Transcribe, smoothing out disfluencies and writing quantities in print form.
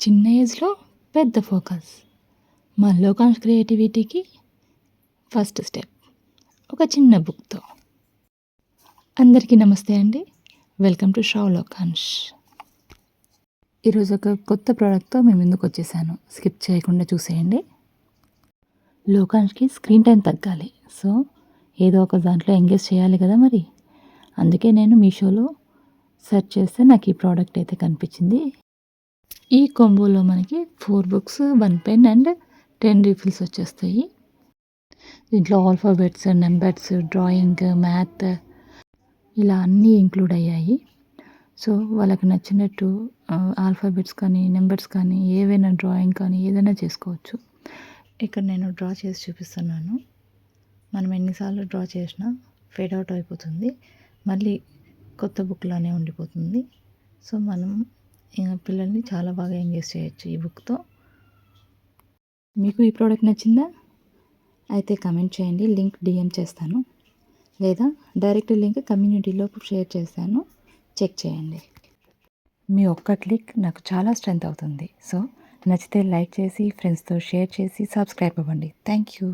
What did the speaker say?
చిన్న ఏజ్లో పెద్ద ఫోకస్. మా లోకాంష్ క్రియేటివిటీకి ఫస్ట్ స్టెప్ ఒక చిన్న బుక్తో. అందరికీ నమస్తే అండి. వెల్కమ్ టు షో లోకాంష్. ఈరోజు ఒక కొత్త ప్రోడక్ట్తో మేము ముందుకు వచ్చేసాను. స్కిప్ చేయకుండా చూసేయండి. లోకాంష్కి స్క్రీన్ టైం తగ్గాలి. సో ఏదో ఒక దాంట్లో ఎంగేజ్ చేయాలి కదా మరి. అందుకే నేను మీషోలో సెర్చ్ చేస్తే నాకు ఈ ప్రోడక్ట్ అయితే కనిపించింది. ఈ కాంబోలో మనకి 4 బుక్స్, 1 పెన్ అండ్ 10 రీఫిల్స్ వచ్చేస్తాయి. దీంట్లో ఆల్ఫాబెట్స్, నెంబర్స్, డ్రాయింగ్, మ్యాథ్ ఇలా అన్నీ ఇంక్లూడ్ అయ్యాయి. సో వాళ్ళకి నచ్చినట్టు ఆల్ఫాబెట్స్ కానీ, నెంబర్స్ కానీ, ఏవైనా డ్రాయింగ్ కానీ ఏదైనా చేసుకోవచ్చు. ఇక్కడ నేను డ్రా చేసి చూపిస్తున్నాను. మనం ఎన్నిసార్లు డ్రా చేసినా ఫేడ్ అవుట్ అయిపోతుంది, మళ్ళీ కొత్త బుక్లానే ఉండిపోతుంది. సో మనం పిల్లల్ని చాలా బాగా ఎంగేజ్ చేయొచ్చు ఈ బుక్తో. మీకు ఈ ప్రోడక్ట్ నచ్చిందా? అయితే కమెంట్ చేయండి, లింక్ డిఎం చేస్తాను, లేదా డైరెక్ట్ లింక్ కమ్యూనిటీలో షేర్ చేస్తాను, చెక్ చేయండి. మీ ఒక్క క్లిక్ నాకు చాలా స్ట్రెంత్ అవుతుంది. సో నచ్చితే లైక్ చేసి ఫ్రెండ్స్తో షేర్ చేసి సబ్స్క్రైబ్ అవ్వండి. Thank you.